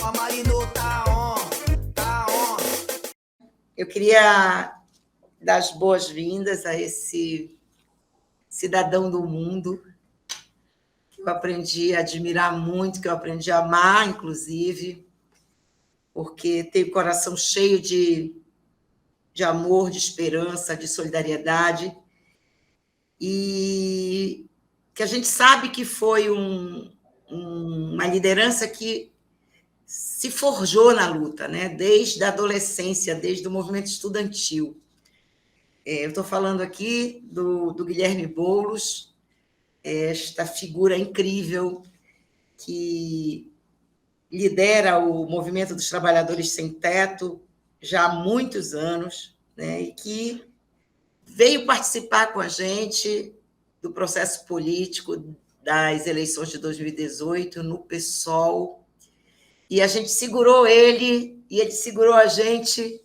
A Marinô tá on, tá on. Eu queria dar as boas-vindas a esse cidadão do mundo que eu aprendi a admirar muito, que eu aprendi a amar, inclusive, porque tem o coração cheio de amor, de esperança, de solidariedade, e que a gente sabe que foi uma liderança que se forjou na luta, né? Desde a adolescência, desde o movimento estudantil. Eu estou falando aqui do Guilherme Boulos, esta figura incrível que lidera o movimento dos trabalhadores sem teto já há muitos anos, né? E que veio participar com a gente do processo político das eleições de 2018 no PSOL, e a gente segurou ele, e ele segurou a gente,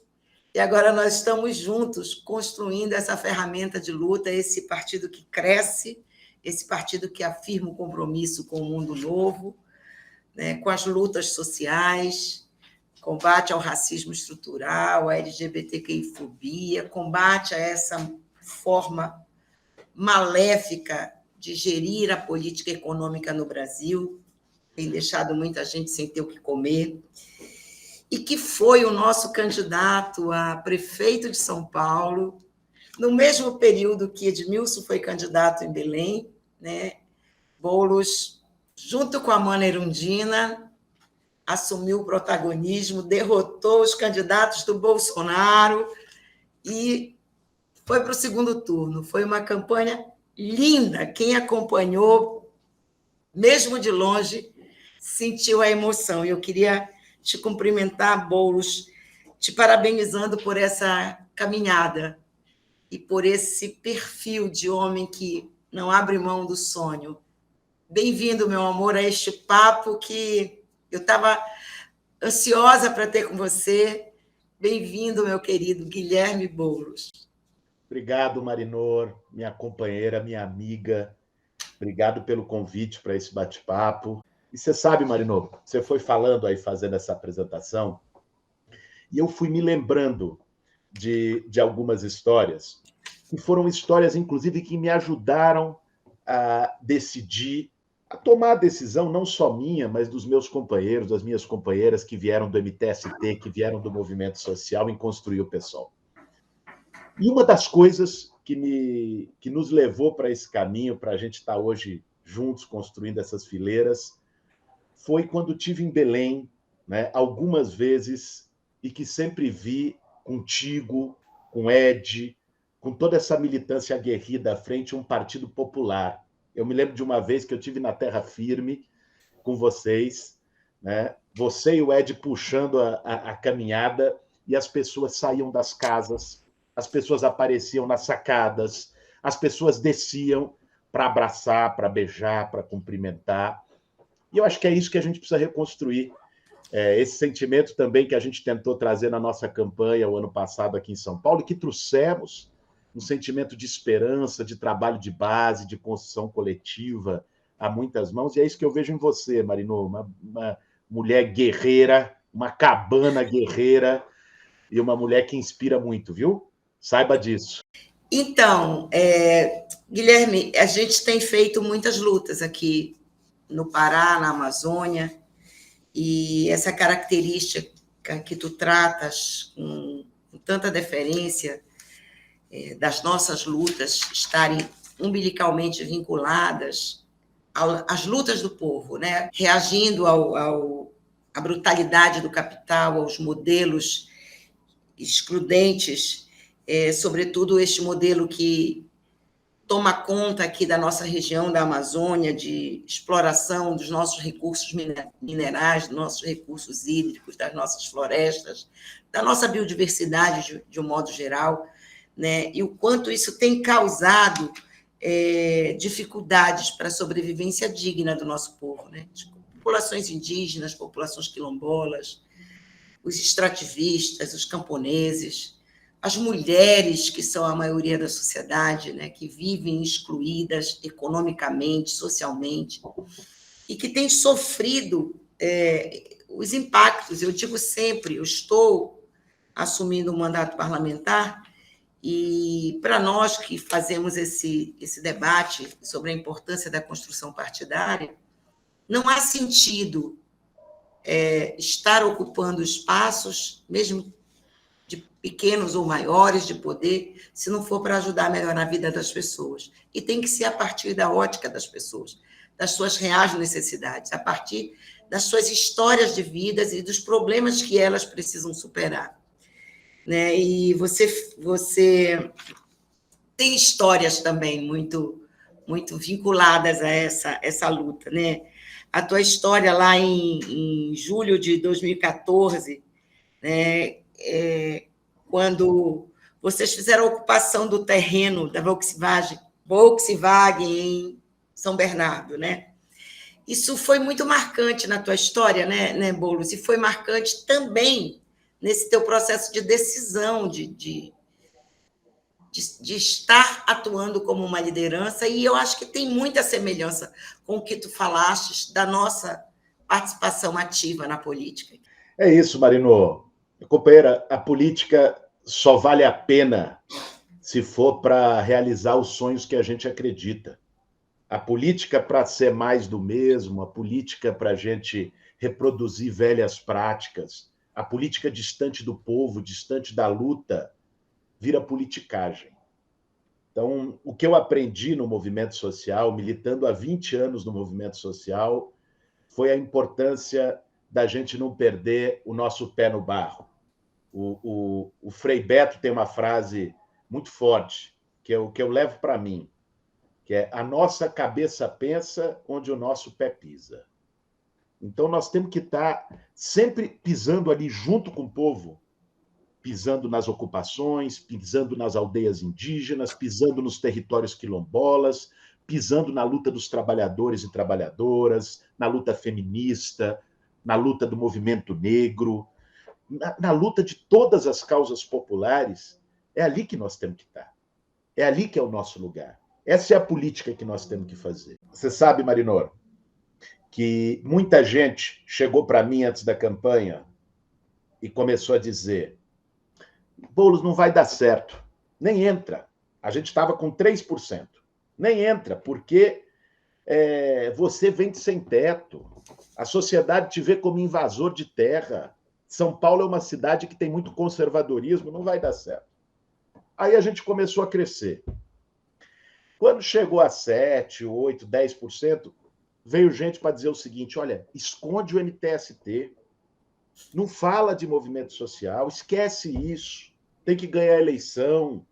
e agora nós estamos juntos construindo essa ferramenta de luta, esse partido que cresce, esse partido que afirma o compromisso com o mundo novo, né, com as lutas sociais, combate ao racismo estrutural, à LGBTQI-fobia, combate a essa forma maléfica de gerir a política econômica no Brasil, tem deixado muita gente sem ter o que comer, e que foi o nosso candidato a prefeito de São Paulo, no mesmo período que Edmilson foi candidato em Belém, né? Boulos, junto com a Mana Erundina, assumiu o protagonismo, derrotou os candidatos do Bolsonaro e foi para o segundo turno. Foi uma campanha linda. Quem acompanhou, mesmo de longe, sentiu a emoção. Eu queria te cumprimentar, Boulos, te parabenizando por essa caminhada e por esse perfil de homem que não abre mão do sonho. Bem-vindo, meu amor, a este papo que eu estava ansiosa para ter com você. Bem-vindo, meu querido Guilherme Boulos. Obrigado, Marinor, minha companheira, minha amiga. Obrigado pelo convite para esse bate-papo. E você sabe, Marinor, você foi falando aí, fazendo essa apresentação, e eu fui me lembrando de algumas histórias, que foram histórias, inclusive, que me ajudaram a decidir, a tomar a decisão, não só minha, mas dos meus companheiros, das minhas companheiras que vieram do MTST, que vieram do movimento social em construir o PSOL. E uma das coisas que nos levou para esse caminho, para a gente estar hoje juntos construindo essas fileiras, foi quando estive em Belém, né, algumas vezes, e que sempre vi contigo, com Ed, com toda essa militância aguerrida à frente, um partido popular. Eu me lembro de uma vez que eu estive na Terra Firme com vocês, né, você e o Ed puxando a caminhada, e as pessoas saíam das casas, as pessoas apareciam nas sacadas, as pessoas desciam para abraçar, para beijar, para cumprimentar. E eu acho que é isso que a gente precisa reconstruir. Esse sentimento também que a gente tentou trazer na nossa campanha o ano passado aqui em São Paulo, e que trouxemos um sentimento de esperança, de trabalho de base, de construção coletiva a muitas mãos. E é isso que eu vejo em você, Marinô, uma mulher guerreira, uma cabana guerreira e uma mulher que inspira muito, viu? Saiba disso. Então, Guilherme, a gente tem feito muitas lutas aqui no Pará, na Amazônia, e essa característica que tu tratas com tanta deferência das nossas lutas estarem umbilicalmente vinculadas às lutas do povo, né? Reagindo à brutalidade do capital, aos modelos excludentes, sobretudo este modelo que toma conta aqui da nossa região da Amazônia, de exploração dos nossos recursos minerais, dos nossos recursos hídricos, das nossas florestas, da nossa biodiversidade de um modo geral, né? E o quanto isso tem causado dificuldades para a sobrevivência digna do nosso povo, né? Populações indígenas, populações quilombolas, os extrativistas, os camponeses, as mulheres, que são a maioria da sociedade, né, que vivem excluídas economicamente, socialmente, e que têm sofrido os impactos. Eu digo sempre, eu estou assumindo um mandato parlamentar e para nós que fazemos esse debate sobre a importância da construção partidária, não há sentido estar ocupando espaços, mesmo de pequenos ou maiores de poder, se não for para ajudar a melhorar a vida das pessoas. E tem que ser a partir da ótica das pessoas, das suas reais necessidades, a partir das suas histórias de vidas e dos problemas que elas precisam superar. Né? E você tem histórias também muito vinculadas a essa luta, né? A tua história lá em julho de 2014, né? Quando vocês fizeram a ocupação do terreno da Volkswagen em São Bernardo, né? Isso foi muito marcante na tua história, né, Boulos? E foi marcante também nesse teu processo de decisão, de estar atuando como uma liderança, e eu acho que tem muita semelhança com o que tu falaste da nossa participação ativa na política. É isso, Marino. Companheira, a política só vale a pena se for para realizar os sonhos que a gente acredita. A política para ser mais do mesmo, a política para a gente reproduzir velhas práticas, a política distante do povo, distante da luta, vira politicagem. Então, o que eu aprendi no movimento social, militando há 20 anos no movimento social, foi a importância da gente não perder o nosso pé no barro. O Frei Beto tem uma frase muito forte, que é o que eu levo para mim, que é: a nossa cabeça pensa onde o nosso pé pisa. Então, nós temos que estar sempre pisando ali junto com o povo, pisando nas ocupações, pisando nas aldeias indígenas, pisando nos territórios quilombolas, pisando na luta dos trabalhadores e trabalhadoras, na luta feminista, na luta do movimento negro, na luta de todas as causas populares. É ali que nós temos que estar. É ali que é o nosso lugar. Essa é a política que nós temos que fazer. Você sabe, Marinor, que muita gente chegou para mim antes da campanha e começou a dizer: Boulos, não vai dar certo, nem entra. A gente estava com 3%. Nem entra, porque você vem de sem teto. A sociedade te vê como invasor de terra. São Paulo é uma cidade que tem muito conservadorismo, não vai dar certo. Aí a gente começou a crescer. Quando chegou a 7%, 8%, 10%, veio gente para dizer o seguinte: olha, esconde o MTST, não fala de movimento social, esquece isso, tem que ganhar a eleição,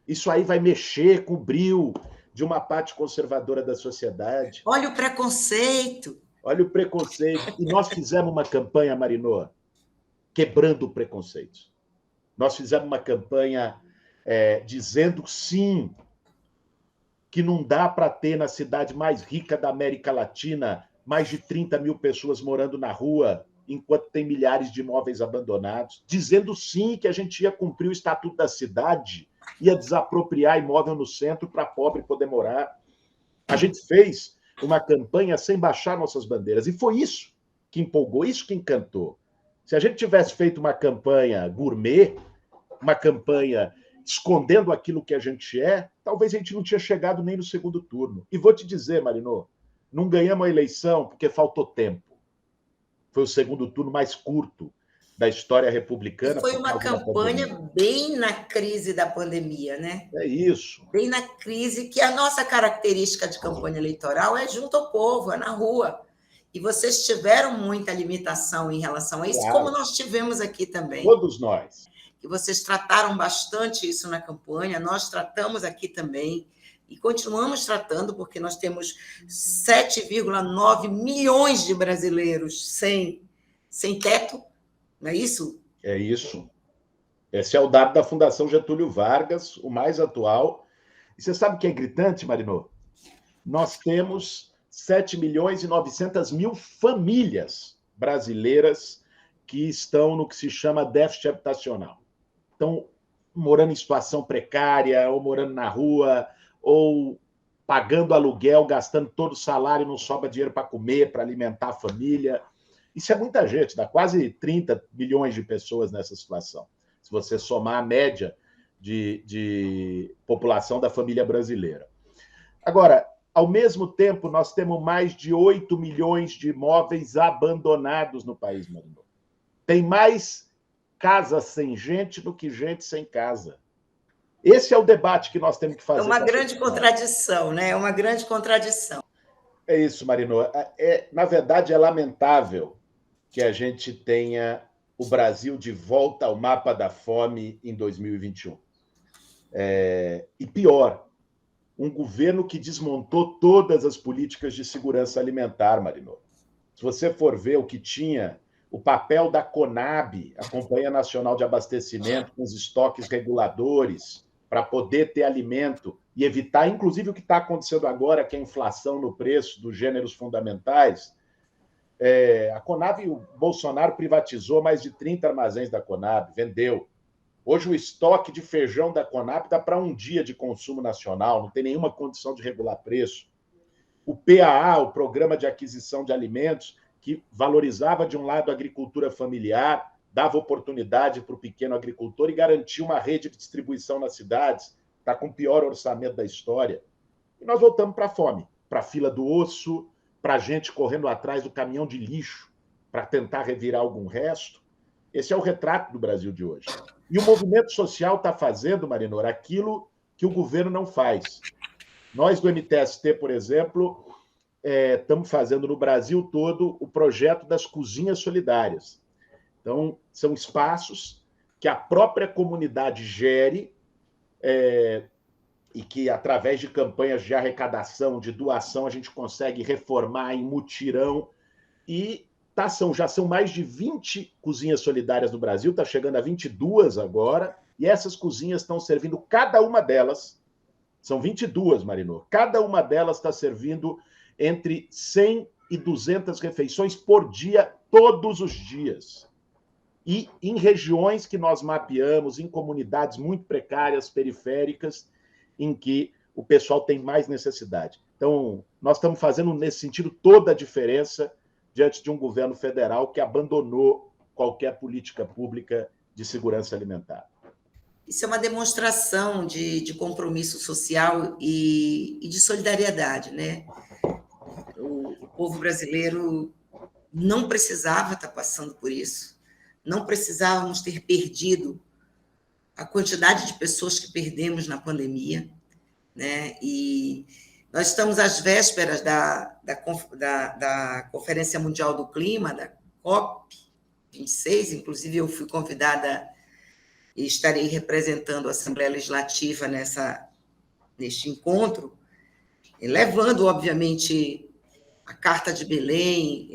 isso aí vai mexer com o brio de uma parte conservadora da sociedade. Olha o preconceito. Olha o preconceito. E nós fizemos uma campanha, Marinô, quebrando o preconceito. Nós fizemos uma campanha dizendo sim, que não dá para ter na cidade mais rica da América Latina mais de 30 mil pessoas morando na rua, enquanto tem milhares de imóveis abandonados, dizendo sim que a gente ia cumprir o estatuto da cidade, ia desapropriar imóvel no centro para pobre poder morar. A gente fez uma campanha sem baixar nossas bandeiras, e foi isso que empolgou, isso que encantou. Se a gente tivesse feito uma campanha gourmet, uma campanha escondendo aquilo que a gente talvez a gente não tinha chegado nem no segundo turno. E vou te dizer, Marinô, não ganhamos a eleição porque faltou tempo. Foi o segundo turno mais curto da história republicana. E foi uma campanha bem na crise da pandemia, né? É isso. Bem na crise, que a nossa característica de campanha eleitoral é junto ao povo, é na rua. E vocês tiveram muita limitação em relação a isso, claro, como nós tivemos aqui também. Todos nós. E vocês trataram bastante isso na campanha, nós tratamos aqui também, e continuamos tratando, porque nós temos 7,9 milhões de brasileiros sem teto, não é isso? É isso. Esse é o dado da Fundação Getúlio Vargas, o mais atual. E você sabe o que é gritante, Marinô? Nós temos 7 milhões e 900 mil famílias brasileiras que estão no que se chama déficit habitacional. Estão morando em situação precária, ou morando na rua, ou pagando aluguel, gastando todo o salário, não sobra dinheiro para comer, para alimentar a família. Isso é muita gente, dá quase 30 milhões de pessoas nessa situação, se você somar a média de população da família brasileira. Agora, ao mesmo tempo, nós temos mais de 8 milhões de imóveis abandonados no país, Marino. Tem mais casa sem gente do que gente sem casa. Esse é o debate que nós temos que fazer. É uma grande contradição, né? É uma grande contradição. É isso, Marino. Na verdade, é lamentável que a gente tenha o Brasil de volta ao mapa da fome em 2021. E pior, um governo que desmontou todas as políticas de segurança alimentar, Marino. Se você for ver o que tinha, o papel da CONAB, a Companhia Nacional de Abastecimento, com os estoques reguladores, para poder ter alimento e evitar, inclusive, o que está acontecendo agora, que é a inflação no preço dos gêneros fundamentais. A CONAB, o Bolsonaro privatizou mais de 30 armazéns da CONAB, vendeu. Hoje o estoque de feijão da CONAB dá para um dia de consumo nacional, não tem nenhuma condição de regular preço. O PAA, o Programa de Aquisição de Alimentos, que valorizava, de um lado, a agricultura familiar, dava oportunidade para o pequeno agricultor e garantia uma rede de distribuição nas cidades, está com o pior orçamento da história. E nós voltamos para a fome, para a fila do osso, para a gente correndo atrás do caminhão de lixo para tentar revirar algum resto. Esse é o retrato do Brasil de hoje. E o movimento social está fazendo, Marinor, aquilo que o governo não faz. Nós do MTST, por exemplo, estamos fazendo no Brasil todo o projeto das cozinhas solidárias. Então, são espaços que a própria comunidade gere e que, através de campanhas de arrecadação, de doação, a gente consegue reformar em mutirão. E já são mais de 20 cozinhas solidárias no Brasil, está chegando a 22 agora, e essas cozinhas estão servindo, cada uma delas, são 22, Marinô, cada uma delas está servindo entre 100 e 200 refeições por dia, todos os dias. E em regiões que nós mapeamos, em comunidades muito precárias, periféricas, em que o pessoal tem mais necessidade. Então, nós estamos fazendo, nesse sentido, toda a diferença diante de um governo federal que abandonou qualquer política pública de segurança alimentar. Isso é uma demonstração de compromisso social e de solidariedade, né? O povo brasileiro não precisava estar passando por isso, não precisávamos ter perdido a quantidade de pessoas que perdemos na pandemia, né? E nós estamos às vésperas da Conferência Mundial do Clima, da COP26, inclusive eu fui convidada e estarei representando a Assembleia Legislativa neste encontro, levando, obviamente, a Carta de Belém,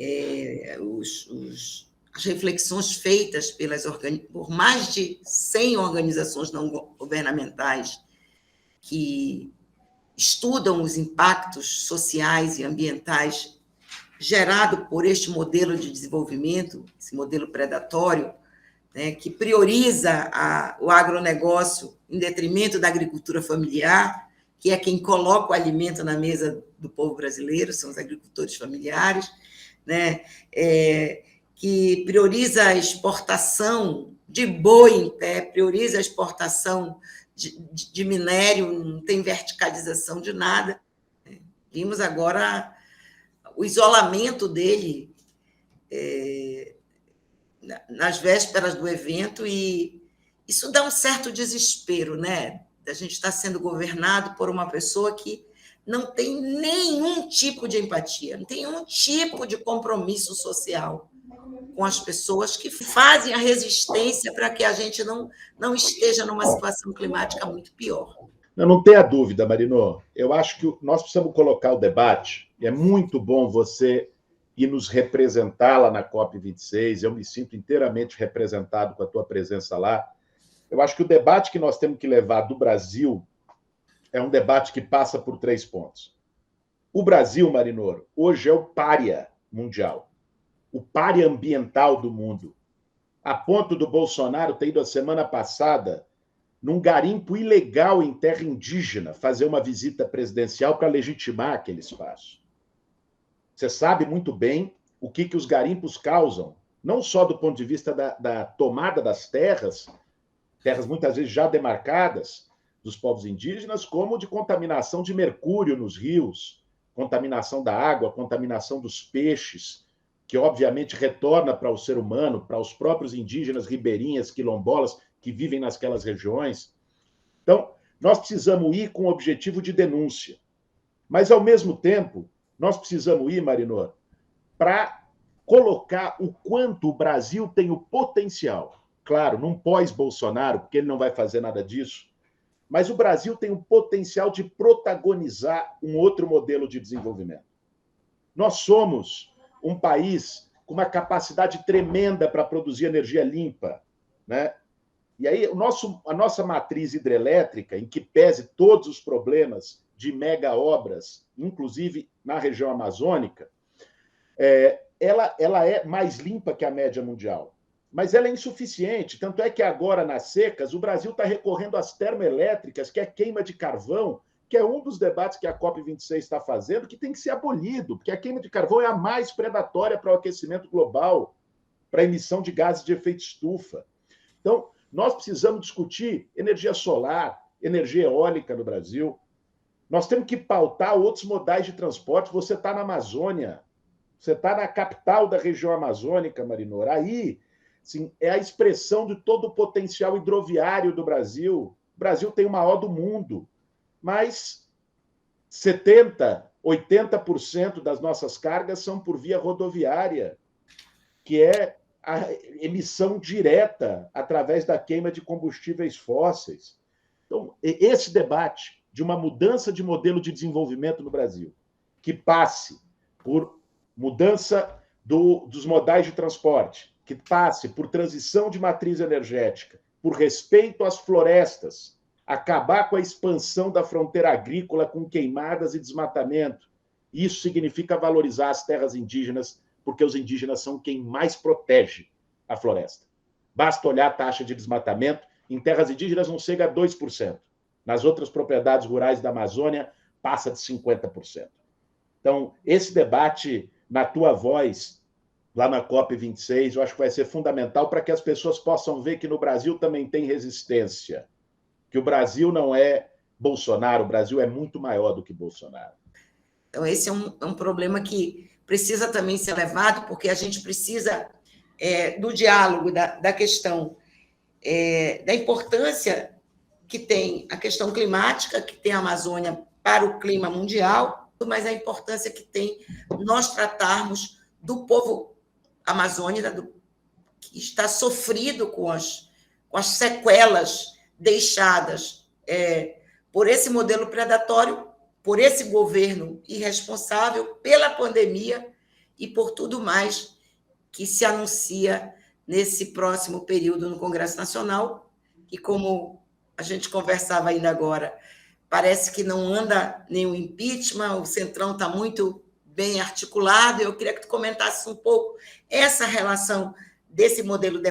as reflexões feitas por mais de 100 organizações não governamentais que estudam os impactos sociais e ambientais gerado por este modelo de desenvolvimento, esse modelo predatório, né, que prioriza o agronegócio em detrimento da agricultura familiar, que é quem coloca o alimento na mesa do povo brasileiro, são os agricultores familiares, né, que prioriza a exportação de boi em pé, prioriza a exportação de minério, não tem verticalização de nada. Vimos agora o isolamento dele nas vésperas do evento, e isso dá um certo desespero, né? A gente está sendo governado por uma pessoa que não tem nenhum tipo de empatia, não tem nenhum tipo de compromisso social com as pessoas que fazem a resistência para que a gente não esteja numa situação climática muito pior. Não tenha dúvida, Marino. Eu acho que nós precisamos colocar o debate, e é muito bom você ir nos representar lá na COP26, eu me sinto inteiramente representado com a tua presença lá. Eu acho que o debate que nós temos que levar do Brasil é um debate que passa por 3 pontos. O Brasil, Marinor, hoje é o pária mundial, o pária ambiental do mundo, a ponto do Bolsonaro ter ido a semana passada num garimpo ilegal em terra indígena fazer uma visita presidencial para legitimar aquele espaço. Você sabe muito bem o que os garimpos causam, não só do ponto de vista da tomada das terras muitas vezes já demarcadas dos povos indígenas, como de contaminação de mercúrio nos rios, contaminação da água, contaminação dos peixes, que obviamente retorna para o ser humano, para os próprios indígenas ribeirinhas, quilombolas, que vivem naquelas regiões. Então, nós precisamos ir com o objetivo de denúncia. Mas, ao mesmo tempo, nós precisamos ir, Marinor, para colocar o quanto o Brasil tem o potencial. Claro, num pós-Bolsonaro, porque ele não vai fazer nada disso, mas o Brasil tem o potencial de protagonizar um outro modelo de desenvolvimento. Nós somos um país com uma capacidade tremenda para produzir energia limpa, né? E aí a nossa matriz hidrelétrica, em que pese todos os problemas de mega obras, inclusive na região amazônica, ela é mais limpa que a média mundial. Mas ela é insuficiente, tanto é que agora, nas secas, o Brasil está recorrendo às termoelétricas, que é queima de carvão, que é um dos debates que a COP26 está fazendo, que tem que ser abolido, porque a queima de carvão é a mais predatória para o aquecimento global, para a emissão de gases de efeito estufa. Então, nós precisamos discutir energia solar, energia eólica no Brasil. Nós temos que pautar outros modais de transporte. Você está na Amazônia, você está na capital da região amazônica, Marinor. Aí, sim, é a expressão de todo o potencial hidroviário do Brasil. O Brasil tem o maior do mundo, mas 70%, 80% das nossas cargas são por via rodoviária, que é a emissão direta através da queima de combustíveis fósseis. Então, esse debate de uma mudança de modelo de desenvolvimento no Brasil, que passe por mudança dos modais de transporte, que passe por transição de matriz energética, por respeito às florestas, acabar com a expansão da fronteira agrícola com queimadas e desmatamento. Isso significa valorizar as terras indígenas, porque os indígenas são quem mais protege a floresta. Basta olhar a taxa de desmatamento. Em terras indígenas não chega a 2%. Nas outras propriedades rurais da Amazônia, passa de 50%. Então, esse debate, na tua voz, lá na COP26, eu acho que vai ser fundamental para que as pessoas possam ver que no Brasil também tem resistência, que o Brasil não é Bolsonaro, o Brasil é muito maior do que Bolsonaro. Então, esse é um problema que precisa também ser levado, porque a gente precisa do diálogo, da questão, da importância que tem a questão climática, que tem a Amazônia para o clima mundial, mas a importância que tem nós tratarmos do povo amazônico, que está sofrido com as sequelas deixadas por esse modelo predatório, por esse governo irresponsável, pela pandemia e por tudo mais que se anuncia nesse próximo período no Congresso Nacional, que, como a gente conversava ainda agora, parece que não anda nenhum impeachment, o Centrão está muito bem articulado. Eu queria que tu comentasse um pouco essa relação desse modelo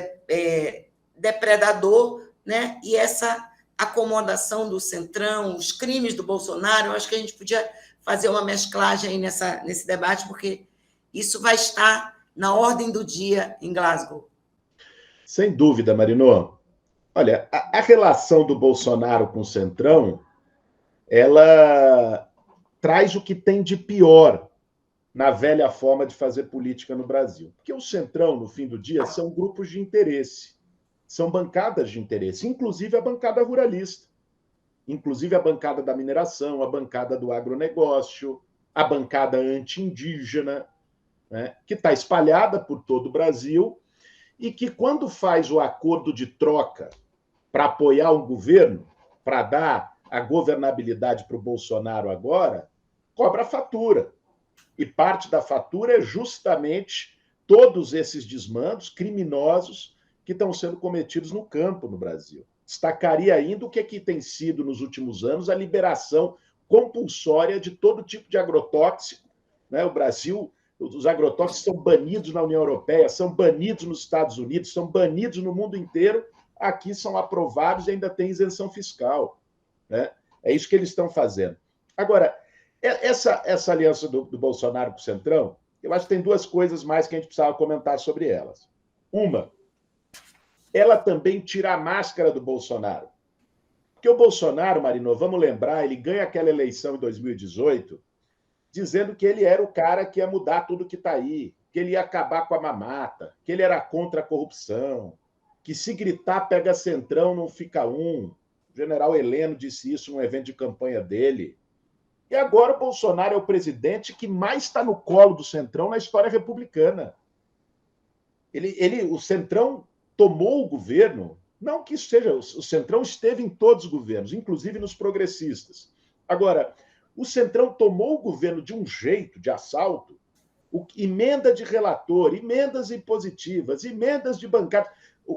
depredador, né, e essa acomodação do Centrão, os crimes do Bolsonaro. Eu acho que a gente podia fazer uma mesclagem aí nesse debate, porque isso vai estar na ordem do dia em Glasgow. Sem dúvida, Marinô. Olha, a relação do Bolsonaro com o Centrão, ela traz o que tem de pior na velha forma de fazer política no Brasil. Porque o Centrão, no fim do dia, são grupos de interesse, são bancadas de interesse, inclusive a bancada ruralista, inclusive a bancada da mineração, a bancada do agronegócio, a bancada anti-indígena, né, que está espalhada por todo o Brasil e que, quando faz o acordo de troca para apoiar um governo, para dar a governabilidade para o Bolsonaro agora, cobra a fatura. E parte da fatura é justamente todos esses desmandos criminosos que estão sendo cometidos no campo no Brasil. Destacaria ainda o que tem sido, nos últimos anos, a liberação compulsória de todo tipo de agrotóxico, né? O Brasil, os agrotóxicos são banidos na União Europeia, são banidos nos Estados Unidos, são banidos no mundo inteiro. Aqui são aprovados e ainda tem isenção fiscal, né? É isso que eles estão fazendo. Agora, essa aliança do Bolsonaro com o Centrão, Eu acho que tem duas coisas mais que a gente precisava comentar sobre elas. Uma, ela também tira a máscara do Bolsonaro. Porque o Bolsonaro, Marinô, vamos lembrar, ele ganha aquela eleição em 2018 dizendo que ele era o cara que ia mudar tudo que está aí, que ele ia acabar com a mamata, que ele era contra a corrupção, que se gritar pega centrão, não fica um. O general Heleno disse isso num evento de campanha dele. E agora o Bolsonaro é o presidente que mais está no colo do centrão na história republicana. O centrão tomou o governo, não que isso seja, o centrão esteve em todos os governos, inclusive nos progressistas. Agora, o centrão tomou o governo de um jeito, de assalto, emenda de relator, emendas impositivas, emendas de bancada.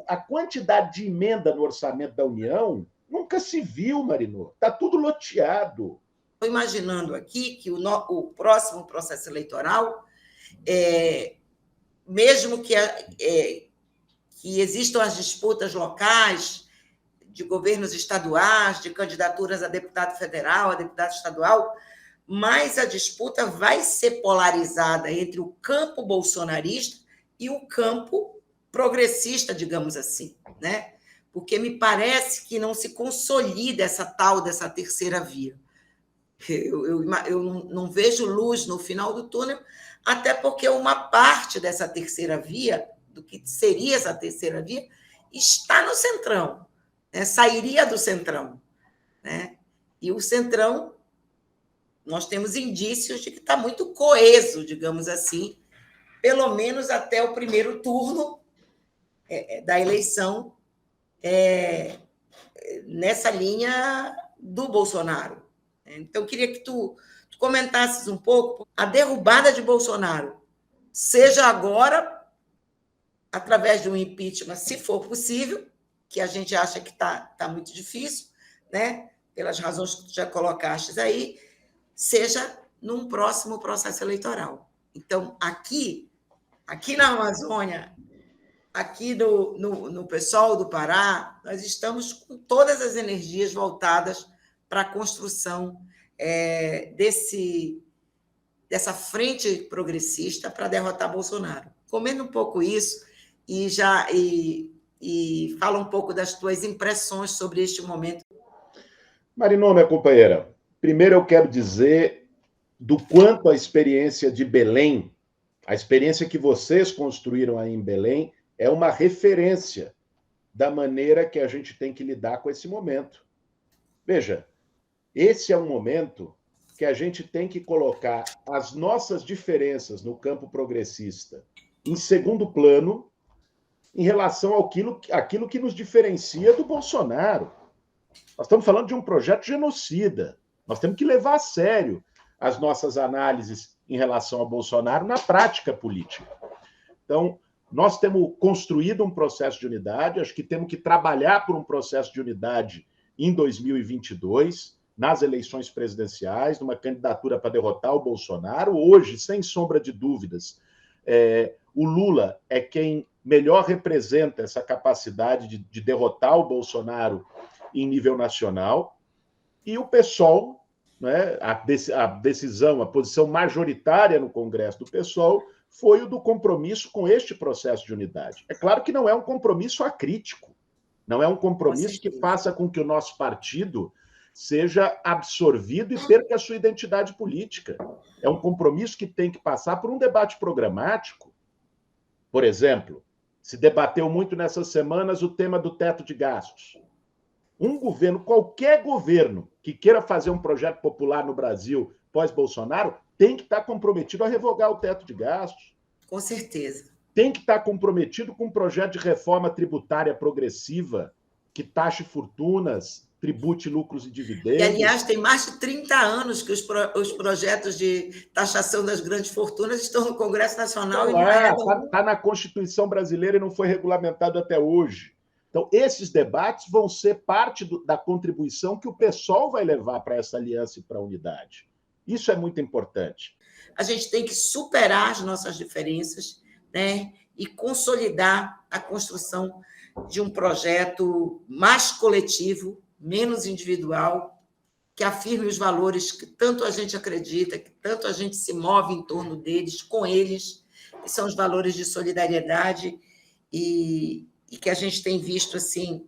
A quantidade de emenda no orçamento da União nunca se viu, Marinô. Está tudo loteado. Estou imaginando aqui que o próximo processo eleitoral, mesmo que existam as disputas locais, de governos estaduais, de candidaturas a deputado federal, a deputado estadual, mas a disputa vai ser polarizada entre o campo bolsonarista e o campo progressista, digamos assim, né? Porque me parece que não se consolida dessa terceira via. Eu não vejo luz no final do túnel, até porque uma parte dessa terceira via, do que seria essa terceira via, está no centrão, né? Sairia do centrão, né? E o centrão, nós temos indícios de que está muito coeso, digamos assim, pelo menos até o primeiro turno da eleição, nessa linha do Bolsonaro. Então, eu queria que tu comentasses um pouco a derrubada de Bolsonaro, seja agora, através de um impeachment, se for possível, que a gente acha que está muito difícil, né? Pelas razões que tu já colocaste aí, seja num próximo processo eleitoral. Então, aqui na Amazônia, aqui no PSOL do Pará, nós estamos com todas as energias voltadas para a construção dessa frente progressista para derrotar Bolsonaro. Comenta um pouco isso e fala um pouco das tuas impressões sobre este momento. Marinô, minha companheira, primeiro eu quero dizer do quanto a experiência de Belém, a experiência que vocês construíram aí em Belém, é uma referência da maneira que a gente tem que lidar com esse momento. Veja, esse é um momento que a gente tem que colocar as nossas diferenças no campo progressista em segundo plano em relação àquilo que nos diferencia do Bolsonaro. Nós estamos falando de um projeto genocida. Nós temos que levar a sério as nossas análises em relação ao Bolsonaro na prática política. Então, nós temos construído um processo de unidade, acho que temos que trabalhar por um processo de unidade em 2022, nas eleições presidenciais, numa candidatura para derrotar o Bolsonaro. Hoje, sem sombra de dúvidas, o Lula é quem melhor representa essa capacidade de derrotar o Bolsonaro em nível nacional. E o PSOL, né, a decisão, a posição majoritária no Congresso do PSOL foi o do compromisso com este processo de unidade. É claro que não é um compromisso acrítico, não é um compromisso que faça com que o nosso partido seja absorvido e perca a sua identidade política. É um compromisso que tem que passar por um debate programático. Por exemplo, se debateu muito nessas semanas o tema do teto de gastos. Um governo, qualquer governo que queira fazer um projeto popular no Brasil pós-Bolsonaro, tem que estar comprometido a revogar o teto de gastos. Com certeza. Tem que estar comprometido com um projeto de reforma tributária progressiva que taxe fortunas, tribute lucros e dividendos. E, aliás, tem mais de 30 anos que os projetos de taxação das grandes fortunas estão no Congresso Nacional. Está na Constituição brasileira e não foi regulamentado até hoje. Então, esses debates vão ser parte da contribuição que o PSOL vai levar para essa aliança e para a unidade. Isso é muito importante. A gente tem que superar as nossas diferenças, né, e consolidar a construção de um projeto mais coletivo, menos individual, que afirme os valores que tanto a gente acredita, que tanto a gente se move em torno deles, com eles, que são os valores de solidariedade e que a gente tem visto assim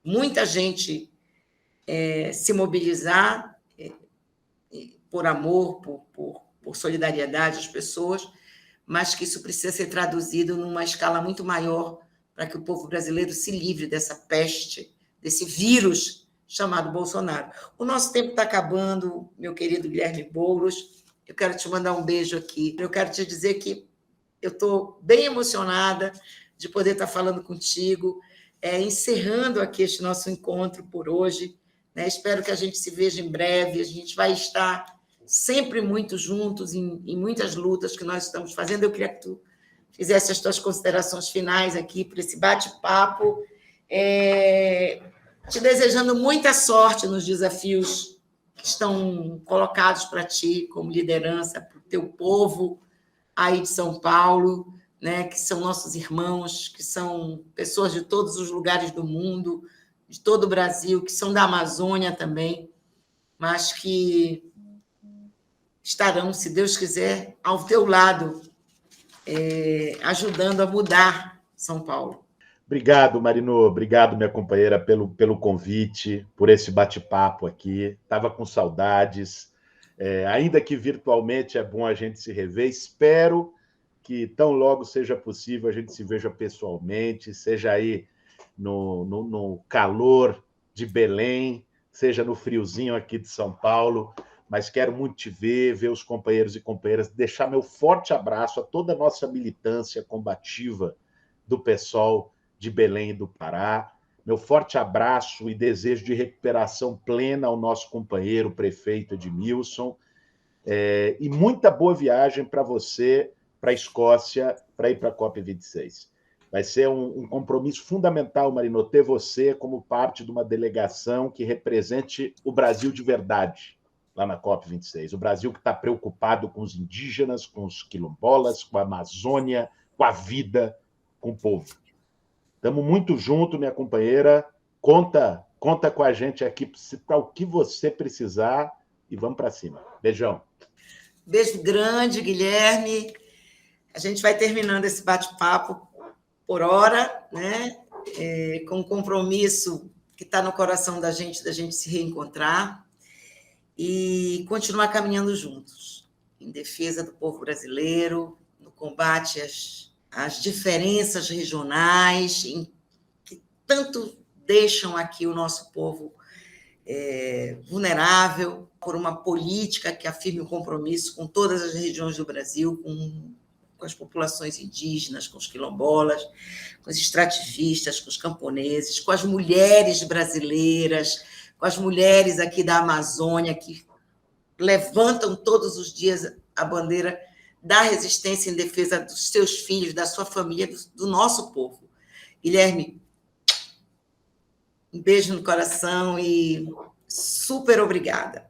muita gente se mobilizar por amor, por solidariedade às pessoas, mas que isso precisa ser traduzido numa escala muito maior para que o povo brasileiro se livre dessa peste, desse vírus chamado Bolsonaro. O nosso tempo está acabando, meu querido Guilherme Boulos. Eu quero te mandar um beijo aqui. Eu quero te dizer que eu estou bem emocionada de poder estar falando contigo, encerrando aqui este nosso encontro por hoje. Né? Espero que a gente se veja em breve. A gente vai estar sempre muito juntos em muitas lutas que nós estamos fazendo. Eu queria que tu fizesse as tuas considerações finais aqui para esse bate-papo, te desejando muita sorte nos desafios que estão colocados para ti como liderança, para o teu povo aí de São Paulo, né, que são nossos irmãos, que são pessoas de todos os lugares do mundo, de todo o Brasil, que são da Amazônia também, mas que estarão, se Deus quiser, ao teu lado, ajudando a mudar São Paulo. Obrigado, Marino. Obrigado, minha companheira, pelo convite, por esse bate-papo aqui. Estava com saudades. Ainda que virtualmente é bom a gente se rever. Espero que tão logo seja possível a gente se veja pessoalmente, seja aí no calor de Belém, seja no friozinho aqui de São Paulo, mas quero muito te ver os companheiros e companheiras, deixar meu forte abraço a toda a nossa militância combativa do PSOL de Belém e do Pará, meu forte abraço e desejo de recuperação plena ao nosso companheiro, o prefeito Edmilson, e muita boa viagem para você, para a Escócia, para ir para a COP26. Vai ser um compromisso fundamental, Marino, ter você como parte de uma delegação que represente o Brasil de verdade lá na COP26. O Brasil que está preocupado com os indígenas, com os quilombolas, com a Amazônia, com a vida, com o povo. Estamos muito juntos, minha companheira. Conta com a gente aqui para o que você precisar e vamos para cima. Beijão. Beijo grande, Guilherme. A gente vai terminando esse bate-papo por hora, né? Com um compromisso que está no coração da gente se reencontrar e continuar caminhando juntos, em defesa do povo brasileiro, no combate às diferenças regionais, que tanto deixam aqui o nosso povo vulnerável, por uma política que afirme o compromisso com todas as regiões do Brasil, com as populações indígenas, com os quilombolas, com os extrativistas, com os camponeses, com as mulheres brasileiras, com as mulheres aqui da Amazônia, que levantam todos os dias a bandeira da resistência em defesa dos seus filhos, da sua família, do nosso povo. Guilherme, um beijo no coração e super obrigada.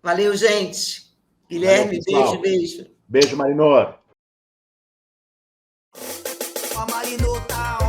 Valeu, gente. Guilherme, valeu, beijo. Beijo, Marinor. A Marinô tá